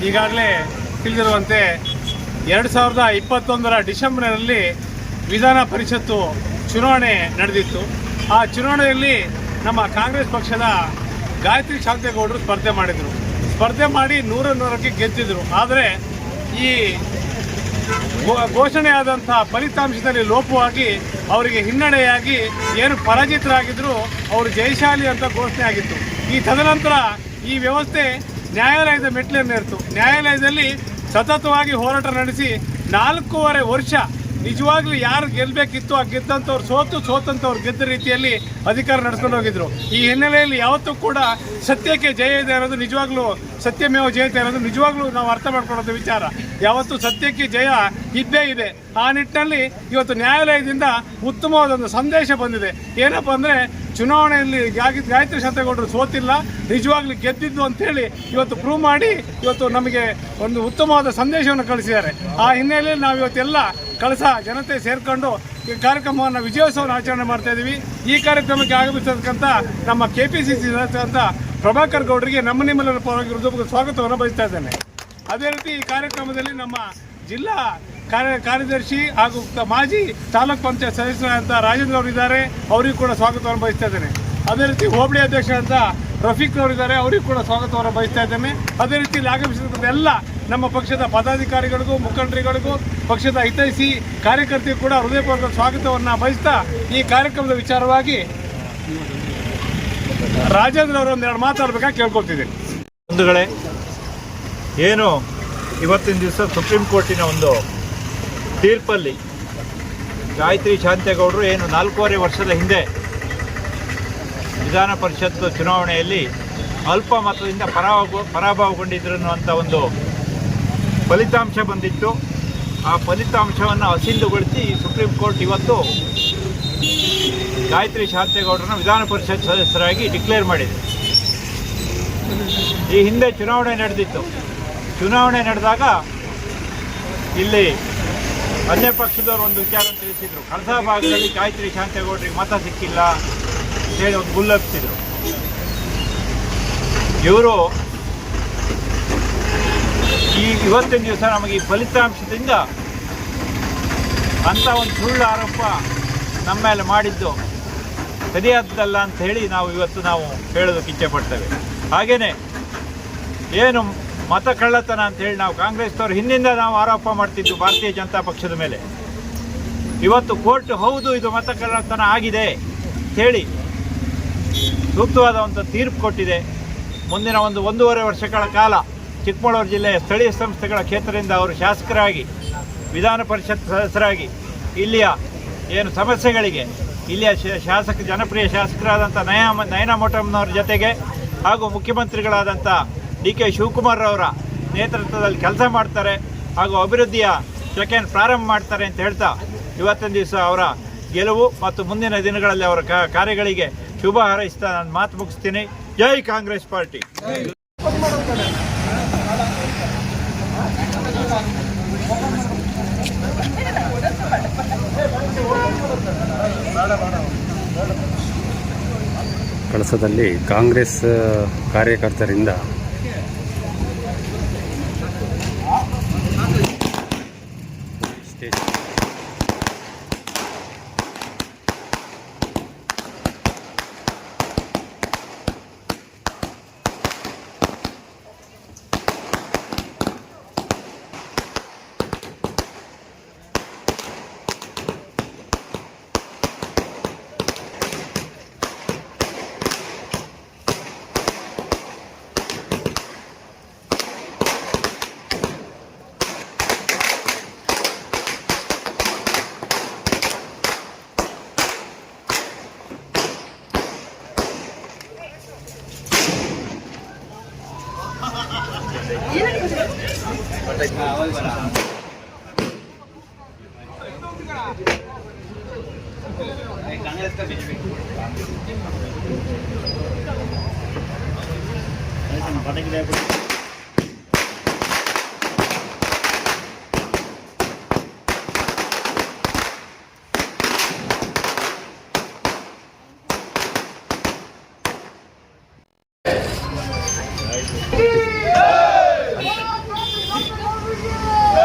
ಈಗಾಗಲೇ ತಿಳಿದಿರುವಂತೆ 2021 ಡಿಸೆಂಬರ್ನಲ್ಲಿ ವಿಧಾನ ಪರಿಷತ್ತು ಚುನಾವಣೆ ನಡೆದಿತ್ತು. ಆ ಚುನಾವಣೆಯಲ್ಲಿ ನಮ್ಮ ಕಾಂಗ್ರೆಸ್ ಪಕ್ಷದ ಗಾಯತ್ರಿ ಶಾಂತೇಗೌಡರು ಸ್ಪರ್ಧೆ ಮಾಡಿ 100ಕ್ಕೆ ಗೆದ್ದಿದ್ರು. ಆದರೆ ಈ ಘೋಷಣೆಯಾದಂಥ ಫಲಿತಾಂಶದಲ್ಲಿ ಲೋಪವಾಗಿ ಅವರಿಗೆ ಹಿನ್ನಡೆಯಾಗಿ ಏನು ಪರಾಜಿತರಾಗಿದ್ದರು ಅವರು ಜಯಶಾಲಿ ಅಂತ ಘೋಷಣೆ ಆಗಿತ್ತು. ಈ ತದನಂತರ ಈ ವ್ಯವಸ್ಥೆ ನ್ಯಾಯಾಲಯದ ಮೆಟ್ಟಿಲೇರಿತು. ನ್ಯಾಯಾಲಯದಲ್ಲಿ ಸತತವಾಗಿ ಹೋರಾಟ ನಡೆಸಿ 4.5 ವರ್ಷ ನಿಜವಾಗ್ಲೂ ಯಾರು ಗೆಲ್ಲಬೇಕಿತ್ತು ಆ ಗೆದ್ದಂಥವ್ರು ಸೋತಂಥವ್ರು ಗೆದ್ದ ರೀತಿಯಲ್ಲಿ ಅಧಿಕಾರ ನಡೆಸ್ಕೊಂಡು ಹೋಗಿದ್ರು. ಈ ಹಿನ್ನೆಲೆಯಲ್ಲಿ ಯಾವತ್ತೂ ಕೂಡ ಸತ್ಯಕ್ಕೆ ಜಯ ಇದೆ ಅನ್ನೋದು ನಿಜವಾಗ್ಲೂ ಸತ್ಯಮೇವ ಜಯತೆ ಅನ್ನೋದು ನಿಜವಾಗ್ಲೂ ನಾವು ಅರ್ಥ ಮಾಡ್ಕೊಳ್ಳೋದು ವಿಚಾರ. ಯಾವತ್ತೂ ಸತ್ಯಕ್ಕೆ ಜಯ ಇದ್ದೇ ಇದೆ. ಆ ನಿಟ್ಟಿನಲ್ಲಿ ಇವತ್ತು ನ್ಯಾಯಾಲಯದಿಂದ ಉತ್ತಮವಾದೊಂದು ಸಂದೇಶ ಬಂದಿದೆ. ಏನಪ್ಪ ಅಂದರೆ ಚುನಾವಣೆಯಲ್ಲಿ ಗಾಯತ್ರಿ ಶಾಂತೇಗೌಡರು ಸೋತಿಲ್ಲ, ನಿಜವಾಗ್ಲೂ ಗೆದ್ದಿದ್ದು ಅಂತೇಳಿ ಇವತ್ತು ಪ್ರೂವ್ ಮಾಡಿ ಇವತ್ತು ನಮಗೆ ಒಂದು ಉತ್ತಮವಾದ ಸಂದೇಶವನ್ನು ಕಳಿಸಿದ್ದಾರೆ. ಆ ಹಿನ್ನೆಲೆಯಲ್ಲಿ ನಾವು ಇವತ್ತೆಲ್ಲ ಕಳಸ ಜನತೆ ಸೇರಿಕೊಂಡು ಈ ಕಾರ್ಯಕ್ರಮವನ್ನು ವಿಜಯೋತ್ಸವವನ್ನು ಆಚರಣೆ ಮಾಡ್ತಾ ಇದ್ದೀವಿ. ಈ ಕಾರ್ಯಕ್ರಮಕ್ಕೆ ಆಗಮಿಸಿರ್ತಕ್ಕಂಥ ನಮ್ಮ KPCC ಅಂತ ಪ್ರಭಾಕರ್ ಗೌಡರಿಗೆ ನಿಮ್ಮೆಲ್ಲರ ಪರವಾಗಿ ಹೃದಯಪೂರ್ವಕ ಸ್ವಾಗತವನ್ನು ಬಯಸ್ತಾ ಇದ್ದೇನೆ. ಅದೇ ರೀತಿ ಈ ಕಾರ್ಯಕ್ರಮದಲ್ಲಿ ನಮ್ಮ ಜಿಲ್ಲಾ ಕಾರ್ಯದರ್ಶಿ ಹಾಗೂ ಮಾಜಿ ತಾಲೂಕ್ ಪಂಚಾಯತ್ ಸದಸ್ಯರಾದಂಥ ರಾಜೇಂದ್ರ ಅವರಿದ್ದಾರೆ, ಅವರಿಗೂ ಕೂಡ ಸ್ವಾಗತವನ್ನು ಬಯಸ್ತಾ ಇದ್ದೇನೆ. ಅದೇ ರೀತಿ ಹೋಬಳಿ ಅಧ್ಯಕ್ಷ ಅಂತ ರಫೀಕ್ನವರಿದ್ದಾರೆ, ಅವರಿಗೂ ಕೂಡ ಸ್ವಾಗತವನ್ನು ಬಯಸ್ತಾ ಇದ್ದೇನೆ. ಅದೇ ರೀತಿ ಇಲ್ಲಿ ಆಗಮಿಸಿರ್ತಕ್ಕಂಥ ಎಲ್ಲ ನಮ್ಮ ಪಕ್ಷದ ಪದಾಧಿಕಾರಿಗಳಿಗೂ ಮುಖಂಡರುಗಳಿಗೂ ಪಕ್ಷದ ಹಿತೈಷಿ ಕಾರ್ಯಕರ್ತರಿಗೂ ಕೂಡ ಹೃದಯಪೂರ್ವಕ ಸ್ವಾಗತವನ್ನು ಬಯಸ್ತಾ ಈ ಕಾರ್ಯಕ್ರಮದ ವಿಚಾರವಾಗಿ ರಾಜೇಂದ್ರ ಅವರು ಒಂದೆರಡು ಮಾತಾಡಬೇಕಾಗಿ ಕೇಳ್ಕೊಳ್ತಿದ್ದೀನಿ. ಬಂಧುಗಳೇ, ಏನು ಇವತ್ತಿನ ದಿವಸ ಸುಪ್ರೀಂ ಕೋರ್ಟಿನ ಒಂದು ತೀರ್ಪಲ್ಲಿ ಗಾಯತ್ರಿ ಶಾಂತೇಗೌಡರು ಏನು 4.5 ವರ್ಷದ ಹಿಂದೆ ವಿಧಾನ ಪರಿಷತ್ ಚುನಾವಣೆಯಲ್ಲಿ ಅಲ್ಪ ಮತದಿಂದ ಪರಾಭವಗೊಂಡಿದ್ರು ಅನ್ನುವಂಥ ಒಂದು ಫಲಿತಾಂಶ ಬಂದಿತ್ತು. ಆ ಫಲಿತಾಂಶವನ್ನು ಅಸಿಂಧುಗೊಳಿಸಿ ಸುಪ್ರೀಂ ಕೋರ್ಟ್ ಇವತ್ತು ಗಾಯತ್ರಿ ಶಾಂತೇಗೌಡರನ್ನು ವಿಧಾನ ಪರಿಷತ್ ಸದಸ್ಯರಾಗಿ ಡಿಕ್ಲೇರ್ ಮಾಡಿದೆ. ಈ ಹಿಂದೆ ಚುನಾವಣೆ ನಡೆದಿತ್ತು. ಚುನಾವಣೆ ನಡೆದಾಗ ಇಲ್ಲಿ ಅನ್ಯ ಪಕ್ಷದವರು ಒಂದು ವಿಚಾರ ತಿಳಿಸಿದರು. ಕಳಸ ಭಾಗದಲ್ಲಿ ಗಾಯತ್ರಿ ಶಾಂತೇಗೌಡರಿಗೆ ಮತ ಸಿಕ್ಕಿಲ್ಲ ಅಂತೇಳಿ ಒಂದು ಗುಲ್ಲಪ್ಪಿಸಿದರು. ಇವರು ಇವತ್ತಿನ ದಿವಸ ನಮಗೆ ಈ ಫಲಿತಾಂಶದಿಂದ ಅಂಥ ಒಂದು ಸುಳ್ಳು ಆರೋಪ ನಮ್ಮ ಮೇಲೆ ಮಾಡಿದ್ದು ಸರಿಯಾದ್ದಲ್ಲ ಅಂತ ಹೇಳಿ ನಾವು ಹೇಳೋದಕ್ಕೆ ಇಚ್ಛೆ ಪಡ್ತೇವೆ. ಹಾಗೆಯೇ ಏನು ಮತ ಕಳ್ಳತನ ಅಂತೇಳಿ ನಾವು ಕಾಂಗ್ರೆಸ್ನವ್ರು ಹಿಂದಿಂದ ನಾವು ಆರೋಪ ಮಾಡ್ತಿದ್ದು ಭಾರತೀಯ ಜನತಾ ಪಕ್ಷದ ಮೇಲೆ, ಇವತ್ತು ಕೋರ್ಟ್ ಹೌದು ಇದು ಮತ ಕಳ್ಳತನ ಆಗಿದೆ ಹೇಳಿ ಸೂಕ್ತವಾದ ಒಂದು ತೀರ್ಪು ಕೊಟ್ಟಿದೆ. ಮುಂದಿನ 1.5 ವರ್ಷಗಳ ಕಾಲ ಚಿಕ್ಕಮಗಳೂರು ಜಿಲ್ಲೆಯ ಸ್ಥಳೀಯ ಸಂಸ್ಥೆಗಳ ಕ್ಷೇತ್ರದಿಂದ ಅವರು ಶಾಸಕರಾಗಿ ವಿಧಾನ ಪರಿಷತ್ ಸದಸ್ಯರಾಗಿ ಇಲ್ಲಿಯ ಏನು ಸಮಸ್ಯೆಗಳಿಗೆ ಇಲ್ಲಿಯ ಜನಪ್ರಿಯ ಶಾಸಕರಾದಂಥ ನಯನಾ ಮೋಟಮ್ಮನವ್ರ ಜೊತೆಗೆ ಹಾಗೂ ಮುಖ್ಯಮಂತ್ರಿಗಳಾದಂಥ DK ಶಿವಕುಮಾರ್ ಅವರ ನೇತೃತ್ವದಲ್ಲಿ ಕೆಲಸ ಮಾಡ್ತಾರೆ ಹಾಗೂ ಅಭಿವೃದ್ಧಿಯ ಚಕೆಯನ್ನು ಪ್ರಾರಂಭ ಮಾಡ್ತಾರೆ ಅಂತ ಹೇಳ್ತಾ ಇವತ್ತಿನ ದಿವಸ ಅವರ ಗೆಲುವು ಮತ್ತು ಮುಂದಿನ ದಿನಗಳಲ್ಲಿ ಅವರ ಕಾರ್ಯಗಳಿಗೆ ಶುಭ ಹಾರೈಸ್ತಾ ನಾನು ಮಾತು ಮುಗಿಸ್ತೀನಿ. ಜೈ ಕಾಂಗ್ರೆಸ್ ಪಾರ್ಟಿ. ಕಳಸದಲ್ಲಿ ಕಾಂಗ್ರೆಸ್ ಕಾರ್ಯಕರ್ತರಿಂದ कांग्रेस का बीजेपी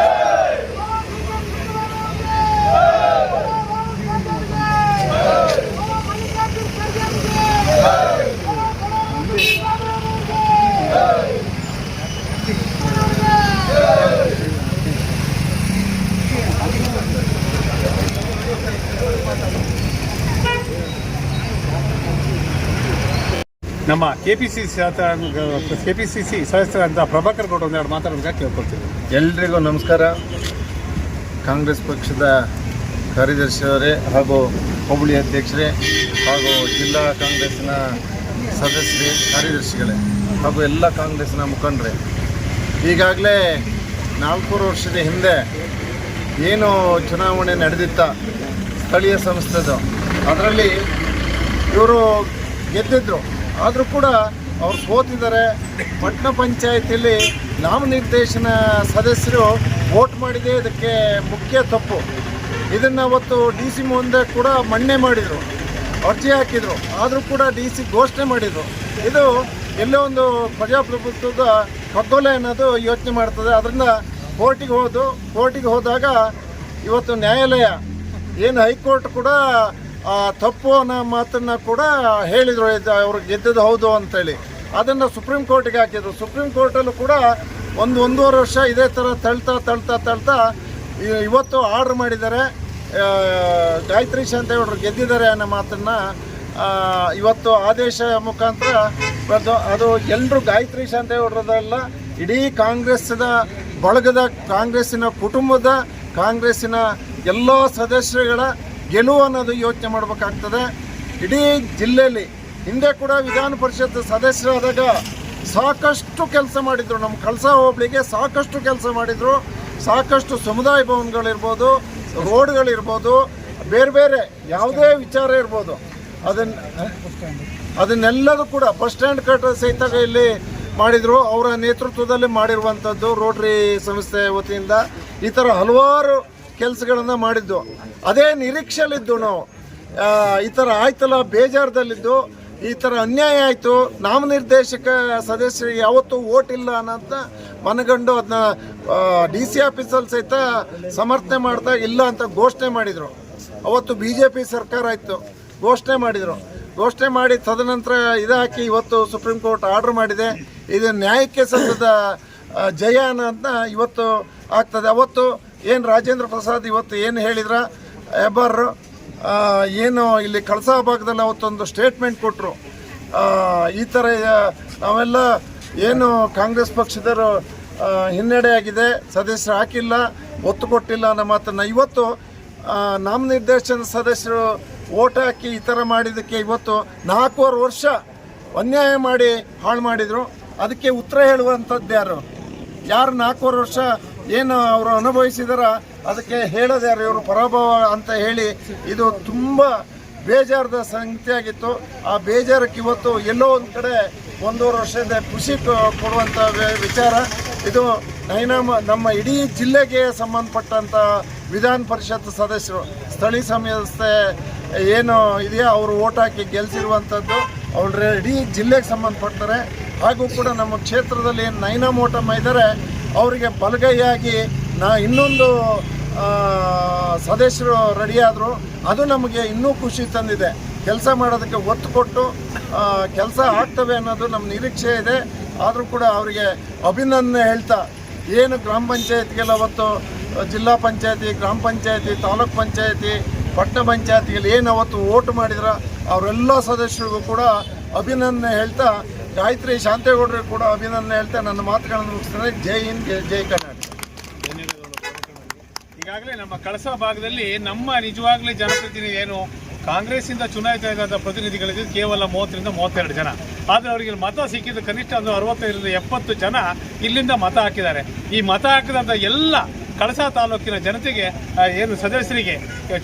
ನಮ್ಮ KPCC ಸದಸ್ಯರಂತ ಪ್ರಭಾಕರ್ ಗೌಡ ಒಂದೆರಡು ಮಾತಾಡೋದಕ್ಕೆ ಕೇಳ್ಕೊಳ್ತೀವಿ. ಎಲ್ರಿಗೂ ನಮಸ್ಕಾರ. ಕಾಂಗ್ರೆಸ್ ಪಕ್ಷದ ಕಾರ್ಯದರ್ಶಿಯವರೇ ಹಾಗೂ ಹೋಬಳಿ ಅಧ್ಯಕ್ಷರೇ ಹಾಗೂ ಜಿಲ್ಲಾ ಕಾಂಗ್ರೆಸ್ಸಿನ ಸದಸ್ಯರೇ, ಕಾರ್ಯದರ್ಶಿಗಳೇ ಹಾಗೂ ಎಲ್ಲ ಕಾಂಗ್ರೆಸ್ಸಿನ ಮುಖಂಡರೇ, ಈಗಾಗಲೇ 4 ವರ್ಷದ ಹಿಂದೆ ಏನು ಚುನಾವಣೆ ನಡೆದಿತ್ತ ಸ್ಥಳೀಯ ಸಂಸ್ಥೆದು, ಅದರಲ್ಲಿ ಇವರು ಗೆದ್ದಿದ್ರು. ಆದರೂ ಕೂಡ ಅವ್ರು ಸೋತಿದ್ದಾರೆ. ಪಟ್ಟಣ ಪಂಚಾಯತಿಯಲ್ಲಿ ನಾಮನಿರ್ದೇಶನ ಸದಸ್ಯರು ವೋಟ್ ಮಾಡಿದೆ, ಇದಕ್ಕೆ ಮುಖ್ಯ ತಪ್ಪು. ಇದನ್ನು ಅವತ್ತು DC ಮುಂದೆ ಕೂಡ ಮಣ್ಣೆ ಮಾಡಿದರು, ಅರ್ಜಿ ಹಾಕಿದರು. ಆದರೂ ಕೂಡ DC ಘೋಷಣೆ ಮಾಡಿದರು. ಇದು ಎಲ್ಲೋ ಒಂದು ಪ್ರಜಾಪ್ರಭುತ್ವದ ಕಗ್ಗೊಲೆ ಅನ್ನೋದು ಯೋಚನೆ ಮಾಡ್ತದೆ. ಅದರಿಂದ ಕೋರ್ಟಿಗೆ ಹೋದಾಗ ಇವತ್ತು ನ್ಯಾಯಾಲಯ ಏನು ಹೈಕೋರ್ಟ್ ಕೂಡ ತಪ್ಪು ಅನ್ನೋ ಮಾತನ್ನು ಕೂಡ ಹೇಳಿದರು, ಅವ್ರು ಗೆದ್ದದ್ದು ಹೌದು ಅಂತೇಳಿ. ಅದನ್ನು ಸುಪ್ರೀಂ ಕೋರ್ಟಿಗೆ ಹಾಕಿದರು. ಸುಪ್ರೀಂ ಕೋರ್ಟಲ್ಲೂ ಕೂಡ 1.5 ವರ್ಷ ಇದೇ ಥರ ತಳ್ತಾ ಇವತ್ತು ಆರ್ಡ್ರ್ ಮಾಡಿದ್ದಾರೆ. ಗಾಯತ್ರಿ ಶಾಂತೇಗೌಡರು ಗೆದ್ದಿದ್ದಾರೆ ಅನ್ನೋ ಮಾತನ್ನು ಇವತ್ತು ಆದೇಶ ಮುಖಾಂತರ ಅದು ಎಲ್ಲರೂ ಗಾಯತ್ರಿ ಶಾಂತೇಗೌಡರದಲ್ಲ, ಇಡೀ ಕಾಂಗ್ರೆಸ್ಸಿನ ಬಳಗದ, ಕಾಂಗ್ರೆಸ್ಸಿನ ಕುಟುಂಬದ, ಕಾಂಗ್ರೆಸ್ಸಿನ ಎಲ್ಲ ಸದಸ್ಯರುಗಳ ಗೆಲುವು ಅನ್ನೋದು ಯೋಚನೆ ಮಾಡಬೇಕಾಗ್ತದೆ. ಇಡೀ ಜಿಲ್ಲೆಯಲ್ಲಿ ಹಿಂದೆ ಕೂಡ ವಿಧಾನ ಪರಿಷತ್ ಸದಸ್ಯರಾದಾಗ ಸಾಕಷ್ಟು ಕೆಲಸ ಮಾಡಿದರು. ನಮ್ಮ ಕಳಸಾ ಹೋಬಳಿಗೆ ಸಾಕಷ್ಟು ಕೆಲಸ ಮಾಡಿದರು. ಸಾಕಷ್ಟು ಸಮುದಾಯ ಭವನಗಳಿರ್ಬೋದು, ರೋಡ್ಗಳಿರ್ಬೋದು, ಬೇರೆ ಯಾವುದೇ ವಿಚಾರ ಇರ್ಬೋದು, ಅದನ್ನೆಲ್ಲದೂ ಕೂಡ ಬಸ್ ಸ್ಟ್ಯಾಂಡ್ ಕಟ್ಟ ಸಹಿತ ಇಲ್ಲಿ ಮಾಡಿದರು. ಅವರ ನೇತೃತ್ವದಲ್ಲಿ ಮಾಡಿರುವಂಥದ್ದು ರೋಟರಿ ಸಂಸ್ಥೆ ವತಿಯಿಂದ ಈ ಥರ ಹಲವಾರು ಕೆಲಸಗಳನ್ನು ಮಾಡಿದ್ದು. ಅದೇ ನಿರೀಕ್ಷೆಯಲ್ಲಿದ್ದು ನಾವು ಈ ಥರ ಆಯ್ತಲ್ಲ, ಬೇಜಾರದಲ್ಲಿದ್ದು ಈ ಥರ ಅನ್ಯಾಯ ಆಯಿತು, ನಾಮನಿರ್ದೇಶಕ ಸದಸ್ಯರಿಗೆ ಯಾವತ್ತೂ ಓಟ್ ಇಲ್ಲ ಅನ್ನೋಂಥ ಮನಗಂಡು ಅದನ್ನ DC ಆಫೀಸಲ್ಲಿ ಸಹಿತ ಸಮರ್ಥನೆ ಮಾಡ್ತಾ ಇಲ್ಲ ಅಂತ ಘೋಷಣೆ ಮಾಡಿದರು. ಅವತ್ತು BJP ಸರ್ಕಾರ ಇತ್ತು, ಘೋಷಣೆ ಮಾಡಿದರು. ಘೋಷಣೆ ಮಾಡಿ ತದನಂತರ ಇದಾಕಿ ಇವತ್ತು ಸುಪ್ರೀಂ ಕೋರ್ಟ್ ಆರ್ಡರ್ ಮಾಡಿದೆ. ಇದು ನ್ಯಾಯಕ್ಕೆ ಸಲ್ಲದ ಜಯ ಅನ್ನೋದನ್ನ ಇವತ್ತು ಆಗ್ತದೆ. ಅವತ್ತು ಏನು ರಾಜೇಂದ್ರ ಪ್ರಸಾದ್ ಇವತ್ತು ಏನು ಹೇಳಿದ್ರ ಹೆಬ್ಬಾರರು, ಏನು ಇಲ್ಲಿ ಕಳಸಾ ಭಾಗದಲ್ಲಿ ಅವತ್ತೊಂದು ಸ್ಟೇಟ್ಮೆಂಟ್ ಕೊಟ್ಟರು. ಈ ಥರ ನಾವೆಲ್ಲ ಏನು ಕಾಂಗ್ರೆಸ್ ಪಕ್ಷದವರು ಹಿನ್ನಡೆ ಆಗಿದೆ, ಸದಸ್ಯರು ಹಾಕಿಲ್ಲ, ಒತ್ತು ಕೊಟ್ಟಿಲ್ಲ ಅನ್ನೋ ಮಾತನ್ನು ಇವತ್ತು ನಾಮನಿರ್ದೇಶನ ಸದಸ್ಯರು ಓಟ್ ಹಾಕಿ ಈ ಥರ ಮಾಡಿದ್ದಕ್ಕೆ ಇವತ್ತು 4.5 ವರ್ಷ ಅನ್ಯಾಯ ಮಾಡಿ ಹಾಳು ಮಾಡಿದರು. ಅದಕ್ಕೆ ಉತ್ತರ ಹೇಳುವಂಥದ್ದು ಯಾರು 4.5 ವರ್ಷ ಏನು ಅವರು ಅನುಭವಿಸಿದಾರ ಅದಕ್ಕೆ ಹೇಳೋದು ಯಾರು? ಇವರು ಪರಾಭವ ಅಂತ ಹೇಳಿ ಇದು ತುಂಬ ಬೇಜಾರದ ಸಂಗತಿಯಾಗಿತ್ತು. ಆ ಬೇಜಾರಕ್ಕೆ ಇವತ್ತು ಎಲ್ಲೋ ಒಂದು ಕಡೆ 1.5 ವರ್ಷದ ಖುಷಿ ಕೊಡುವಂಥ ವಿಚಾರ ಇದು. ನಮ್ಮ ಇಡೀ ಜಿಲ್ಲೆಗೆ ಸಂಬಂಧಪಟ್ಟಂಥ ವಿಧಾನ ಪರಿಷತ್ ಸದಸ್ಯರು, ಸ್ಥಳೀಯ ಸಂಸ್ಥೆ ಏನು ಇದೆಯಾ ಅವರು ಓಟ್ ಹಾಕಿ ಗೆಲ್ಲಿಸಿರುವಂಥದ್ದು ಅವ್ರ ಇಡೀ ಜಿಲ್ಲೆಗೆ ಸಂಬಂಧಪಡ್ತಾರೆ. ಹಾಗೂ ಕೂಡ ನಮ್ಮ ಕ್ಷೇತ್ರದಲ್ಲಿ ಏನು ನೈನಾಮೋಟಮ್ಮ ಇದ್ದಾರೆ ಅವರಿಗೆ ಬಲಗೈಯಾಗಿ ಇನ್ನೊಂದು ಸದಸ್ಯರು ರೆಡಿಯಾದರು. ಅದು ನಮಗೆ ಇನ್ನೂ ಖುಷಿ ತಂದಿದೆ. ಕೆಲಸ ಮಾಡೋದಕ್ಕೆ ಒತ್ತು ಕೊಟ್ಟು ಕೆಲಸ ಆಗ್ತವೆ ಅನ್ನೋದು ನಮ್ಮ ನಿರೀಕ್ಷೆ ಇದೆ. ಆದರೂ ಕೂಡ ಅವರಿಗೆ ಅಭಿನಂದನೆ ಹೇಳ್ತಾ, ಏನು ಗ್ರಾಮ ಪಂಚಾಯತ್ಗೆಲ್ಲ ಅವತ್ತು ಜಿಲ್ಲಾ ಪಂಚಾಯತಿ, ಗ್ರಾಮ ಪಂಚಾಯತಿ, ತಾಲೂಕ್ ಪಂಚಾಯತಿ, ಪಟ್ಟಣ ಪಂಚಾಯತಿಗೆ ಏನು ಅವತ್ತು ಓಟ್ ಮಾಡಿದ್ರ ಅವರೆಲ್ಲ ಸದಸ್ಯರಿಗೂ ಕೂಡ ಅಭಿನಂದನೆ ಹೇಳ್ತಾ, ಗಾಯತ್ರಿ ಶಾಂತೇಗೌಡರಿಗೆ ಕೂಡ ಅಭಿನಂದನೆ ಹೇಳ್ತಾ ನನ್ನ ಮಾತುಗಳನ್ನು ಮುಗಿಸ್ತೇನೆ. ಜೈ ಹಿಂದ್, ಜೈ ಕರ್ನಾಟಕ. ಈಗಾಗಲೇ ನಮ್ಮ ಕಳಸಾ ಭಾಗದಲ್ಲಿ ನಮ್ಮ ನಿಜವಾಗ್ಲೂ ಜನಪ್ರತಿನಿಧಿ ಏನು ಕಾಂಗ್ರೆಸ್ಸಿಂದ ಚುನಾಯಿತರಾದ ಪ್ರತಿನಿಧಿಗಳಿದ್ದು ಕೇವಲ 30ರಿಂದ 32 ಜನ. ಆದರೆ ಅವರಿಗೆ ಮತ ಸಿಕ್ಕಿದ್ದು ಕನಿಷ್ಠ 65ರಿಂದ 70 ಜನ ಇಲ್ಲಿಂದ ಮತ ಹಾಕಿದ್ದಾರೆ. ಈ ಮತ ಹಾಕಿದಂಥ ಎಲ್ಲ ಕಳಸಾ ತಾಲೂಕಿನ ಜನತೆಗೆ, ಏನು ಸದಸ್ಯರಿಗೆ,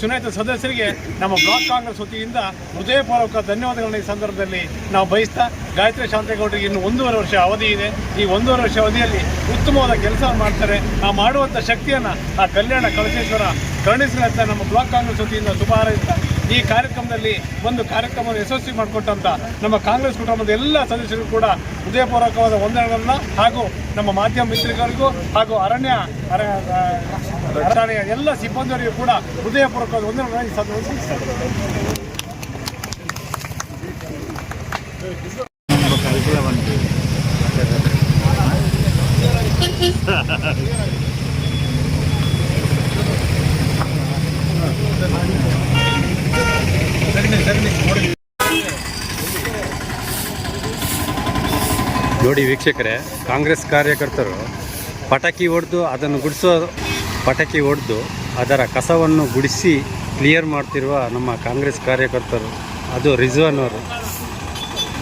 ಚುನಾಯಿತ ಸದಸ್ಯರಿಗೆ ನಮ್ಮ ಬ್ಲಾಕ್ ಕಾಂಗ್ರೆಸ್ ವತಿಯಿಂದ ಹೃದಯಪೂರ್ವಕ ಧನ್ಯವಾದಗಳನ್ನ ಈ ಸಂದರ್ಭದಲ್ಲಿ ನಾವು ಬಯಸ್ತಾ, ಗಾಯತ್ರಿ ಶಾಂತೇಗೌಡರಿಗೆ ಇನ್ನು 1.5 ವರ್ಷ ಅವಧಿ ಇದೆ. ಈ 1.5 ವರ್ಷ ಅವಧಿಯಲ್ಲಿ ಉತ್ತಮವಾದ ಕೆಲಸ ಮಾಡ್ತಾರೆ. ಆ ಮಾಡುವಂಥ ಶಕ್ತಿಯನ್ನು ಆ ಕಲ್ಯಾಣ ಕಳಸೇಶ್ವರ ಕರುಣಿಸಲಿ ಅಂತ ನಮ್ಮ ಬ್ಲಾಕ್ ಕಾಂಗ್ರೆಸ್ ವತಿಯಿಂದ ಶುಭ ಹಾರೈಸ್ತಾ, ಈ ಕಾರ್ಯಕ್ರಮದಲ್ಲಿ ಒಂದು ಕಾರ್ಯಕ್ರಮವನ್ನು ಯಶಸ್ವಿ ಮಾಡಿಕೊಟ್ಟಂಥ ನಮ್ಮ ಕಾಂಗ್ರೆಸ್ ಕುಟುಂಬದ ಎಲ್ಲ ಸದಸ್ಯರಿಗೂ ಕೂಡ ಹೃದಯಪೂರ್ವಕವಾದ ವಂದನೆಗಳನ್ನು, ಹಾಗೂ ನಮ್ಮ ಮಾಧ್ಯಮ ಮಿತ್ರರಿಗೂ ಹಾಗೂ ಅರಣ್ಯ ಎಲ್ಲ ಸಿಬ್ಬಂದಿಯವರಿಗೂ ಕೂಡ ಹೃದಯಪೂರ್ವಕವಾದ ವಂದನೆಗಳನ್ನು ಈ ಸಂದರ್ಭದಲ್ಲಿ ನೋಡಿ ವೀಕ್ಷಕರೇ, ಕಾಂಗ್ರೆಸ್ ಕಾರ್ಯಕರ್ತರು ಪಟಾಕಿ ಹೊಡೆದು ಅದರ ಕಸವನ್ನು ಗುಡಿಸಿ ಕ್ಲಿಯರ್ ಮಾಡ್ತಿರುವ ನಮ್ಮ ಕಾಂಗ್ರೆಸ್ ಕಾರ್ಯಕರ್ತರು, ಅದು ರಿಜ್ವಾನ್ ಅವರು.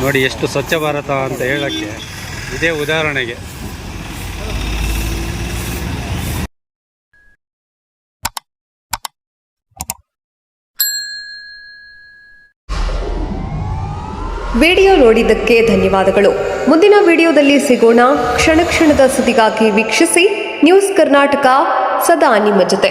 ನೋಡಿ ಎಷ್ಟು ಸ್ವಚ್ಛ ಭಾರತ ಅಂತ ಹೇಳೋಕ್ಕೆ ಇದೇ ಉದಾಹರಣೆಗೆ. ವಿಡಿಯೋ ನೋಡಿದ್ದಕ್ಕೆ ಧನ್ಯವಾದಗಳು. ಮುಂದಿನ ವಿಡಿಯೋದಲ್ಲಿ ಸಿಗೋಣ. ಕ್ಷಣ ಕ್ಷಣದ ಸುದ್ದಿಗಾಗಿ ವೀಕ್ಷಿಸಿ ನ್ಯೂಸ್ ಕರ್ನಾಟಕ, ಸದಾ ನಿಮ್ಮ ಜೊತೆ.